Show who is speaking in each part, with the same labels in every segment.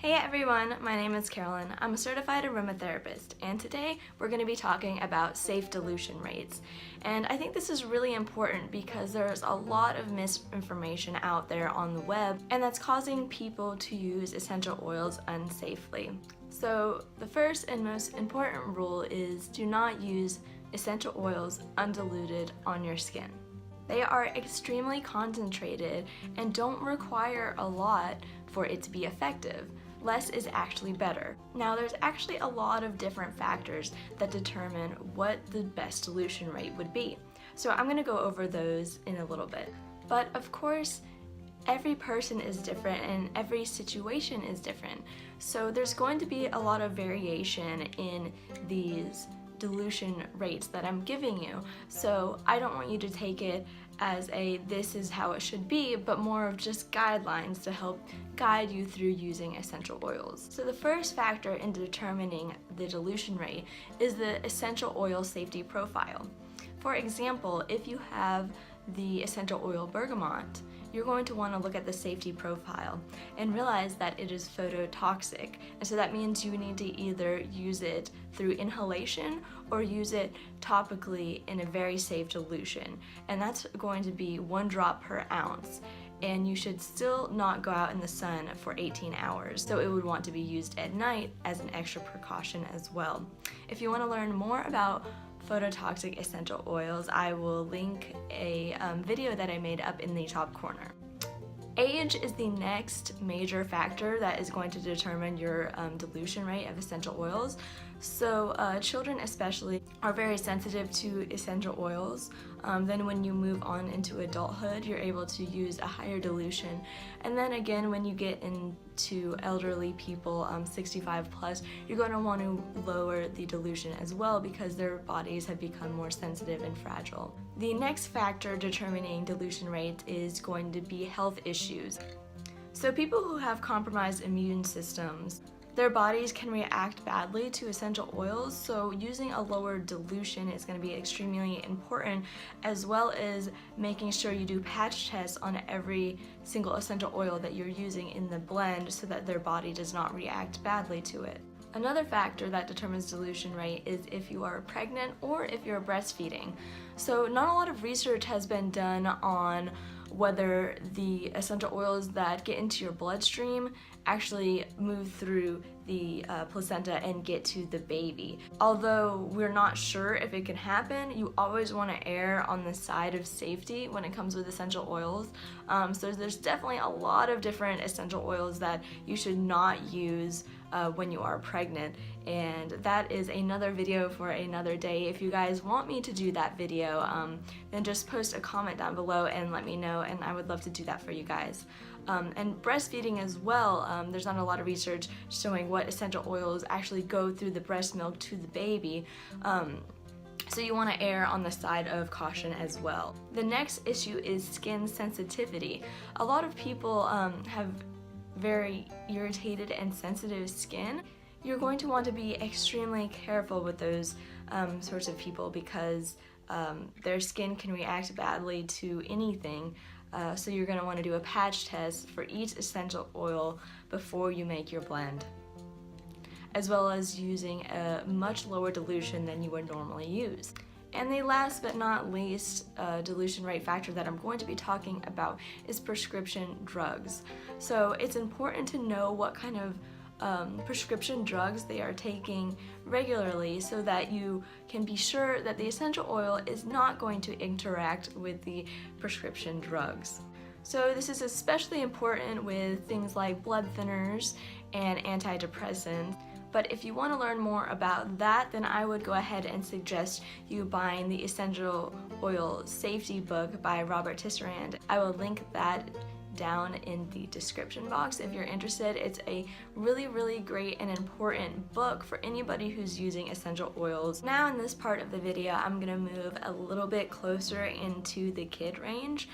Speaker 1: Hey everyone, my name is Carolyn. I'm a certified aromatherapist, and today we're going to be talking about safe dilution rates. And I think this is really important because there's a lot of misinformation out there on the web, and that's causing people to use essential oils unsafely. So the first and most important rule is do not use essential oils undiluted on your skin. They are extremely concentrated and don't require a lot for it to be effective. Less is actually better. Now there's actually a lot of different factors that determine what the best dilution rate would be. So I'm going to go over those in a little bit. But of course, every person is different and every situation is different. So there's going to be a lot of variation in these dilution rates that I'm giving you. So I don't want you to take it as a this is how it should be, but more of just guidelines to help guide you through using essential oils. So the first factor in determining the dilution rate is the essential oil safety profile. For example, if you have the essential oil bergamot, you're going to want to look at the safety profile and realize that it is phototoxic. And so that means you need to either use it through inhalation or use it topically in a very safe dilution. And that's going to be 1 drop per ounce. And you should still not go out in the sun for 18 hours. So it would want to be used at night as an extra precaution as well. If you want to learn more about phototoxic essential oils, I will link a video that I made up in the top corner. Age is the next major factor that is going to determine your dilution rate of essential oils. So children especially are very sensitive to essential oils. Then when you move on into adulthood, you're able to use a higher dilution. And then again, when you get into elderly people, 65 plus, you're going to want to lower the dilution as well because their bodies have become more sensitive and fragile. The next factor determining dilution rates is going to be health issues. So people who have compromised immune systems, their bodies can react badly to essential oils, so using a lower dilution is going to be extremely important, as well as making sure you do patch tests on every single essential oil that you're using in the blend so that their body does not react badly to it. Another factor that determines dilution rate is if you are pregnant or if you're breastfeeding. So not a lot of research has been done on whether the essential oils that get into your bloodstream actually move through the placenta and get to the baby. Although we're not sure if it can happen, you always want to err on the side of safety when it comes with essential oils. So there's definitely a lot of different essential oils that you should not use when you are pregnant, and that is another video for another day. If you guys want me to do that video, then just post a comment down below and let me know, and I would love to do that for you guys. And breastfeeding as well, there's not a lot of research showing what essential oils actually go through the breast milk to the baby. So you want to err on the side of caution as well. The next issue is skin sensitivity. A lot of people have very irritated and sensitive skin. You're going to want to be extremely careful with those sorts of people because their skin can react badly to anything. So you're going to want to do a patch test for each essential oil before you make your blend, as well as using a much lower dilution than you would normally use. And the last but not least dilution rate factor that I'm going to be talking about is prescription drugs. So it's important to know what kind of prescription drugs they are taking regularly so that you can be sure that the essential oil is not going to interact with the prescription drugs. So this is especially important with things like blood thinners and antidepressants. But if you want to learn more about that, then I would go ahead and suggest you buying the Essential Oil Safety book by Robert Tisserand. I will link that down in the description box if you're interested. It's a really great and important book for anybody who's using essential oils. Now in this part of the video, I'm gonna move a little bit closer into the kid range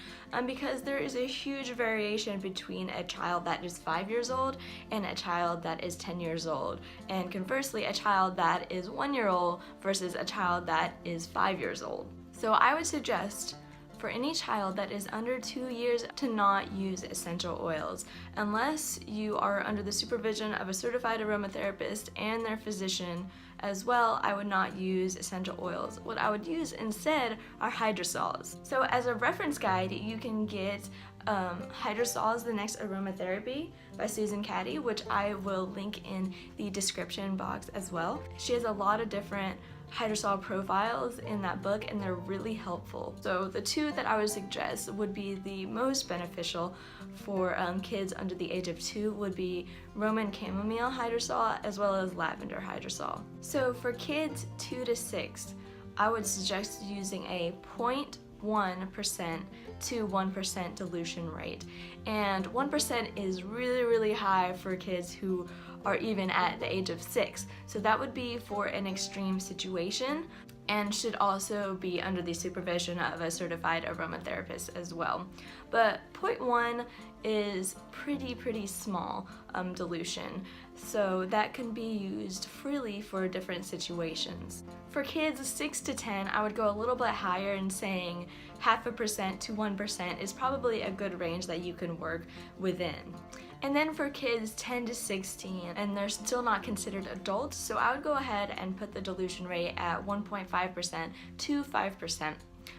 Speaker 1: because there is a huge variation between a child that is 5 years old and a child that is 10 years old, and conversely a child that is 1 year old versus a child that is 5 years old. So I would suggest for any child that is under 2 years to not use essential oils. Unless you are under the supervision of a certified aromatherapist and their physician as well, I would not use essential oils. What I would use instead are hydrosols. So as a reference guide, you can get Hydrosols, The Next Aromatherapy by Susan Caddy, which I will link in the description box as well. She has a lot of different hydrosol profiles in that book, and they're really helpful. So the two that I would suggest would be the most beneficial for kids under the age of 2 would be Roman chamomile hydrosol as well as lavender hydrosol. So for kids 2 to 6, I would suggest using a 0.1% to 1% dilution rate. And 1% is really high for kids who are even at the age of 6. So that would be for an extreme situation and should also be under the supervision of a certified aromatherapist as well. But 0.1 is pretty small dilution, so that can be used freely for different situations. For kids 6 to 10, I would go a little bit higher and saying 0.5% to 1% is probably a good range that you can work within. And then for kids 10 to 16, and they're still not considered adults, so I would go ahead and put the dilution rate at 1.5% to 5%.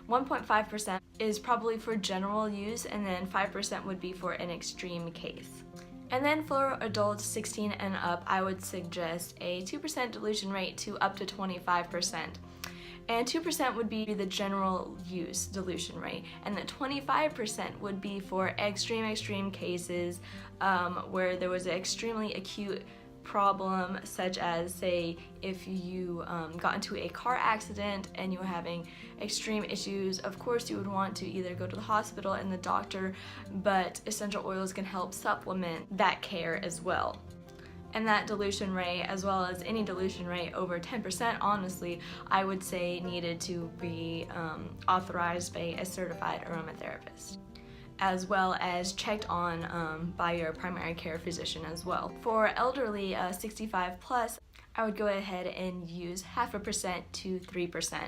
Speaker 1: 1.5% is probably for general use, and then 5% would be for an extreme case. And then for adults 16 and up, I would suggest a 2% dilution rate to up to 25%. And 2% would be the general use dilution rate, and the 25% would be for extreme cases where there was an extremely acute problem, such as, say, if you got into a car accident and you were having extreme issues. Of course you would want to either go to the hospital and the doctor, but essential oils can help supplement that care as well. And that dilution rate, as well as any dilution rate over 10%, honestly, I would say needed to be authorized by a certified aromatherapist, as well as checked on by your primary care physician as well. For elderly 65 plus, I would go ahead and use 0.5% to 3%.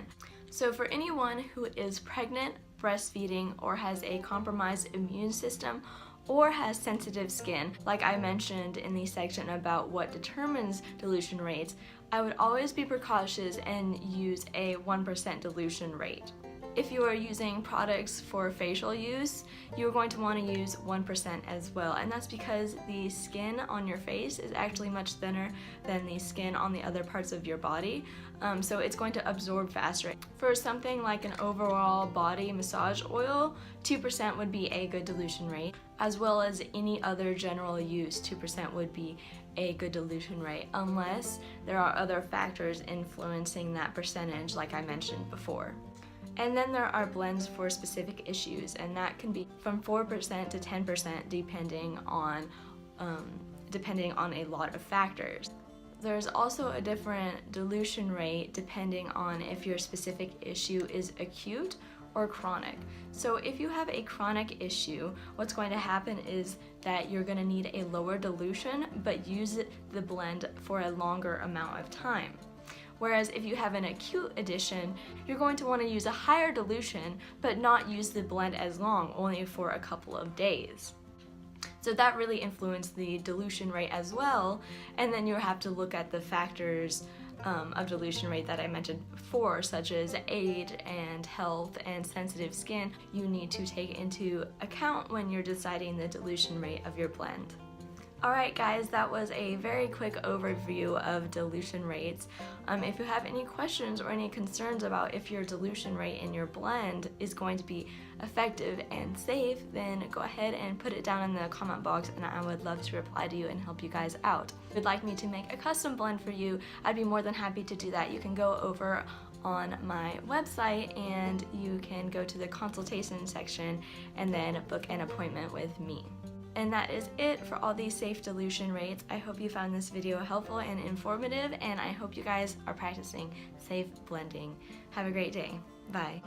Speaker 1: So for anyone who is pregnant, breastfeeding, or has a compromised immune system, or has sensitive skin, like I mentioned in the section about what determines dilution rates, I would always be precautious and use a 1% dilution rate. If you are using products for facial use, you're going to want to use 1% as well, and that's because the skin on your face is actually much thinner than the skin on the other parts of your body, so it's going to absorb faster. For something like an overall body massage oil, 2% would be a good dilution rate, as well as any other general use. 2% would be a good dilution rate, unless there are other factors influencing that percentage, like I mentioned before. And then there are blends for specific issues, and that can be from 4% to 10% depending on a lot of factors. There's also a different dilution rate depending on if your specific issue is acute or chronic. So if you have a chronic issue, what's going to happen is that you're going to need a lower dilution, but use the blend for a longer amount of time. Whereas if you have an acute addition, you're going to want to use a higher dilution, but not use the blend as long, only for a couple of days. So that really influenced the dilution rate as well, and then you have to look at the factors of dilution rate that I mentioned before, such as age and health and sensitive skin. You need to take into account when you're deciding the dilution rate of your blend. Alright guys, that was a very quick overview of dilution rates. If you have any questions or any concerns about if your dilution rate in your blend is going to be effective and safe, then go ahead and put it down in the comment box, and I would love to reply to you and help you guys out. If you'd like me to make a custom blend for you, I'd be more than happy to do that. You can go over on my website and you can go to the consultation section and then book an appointment with me. And that is it for all these safe dilution rates. I hope you found this video helpful and informative, and I hope you guys are practicing safe blending. Have a great day. Bye.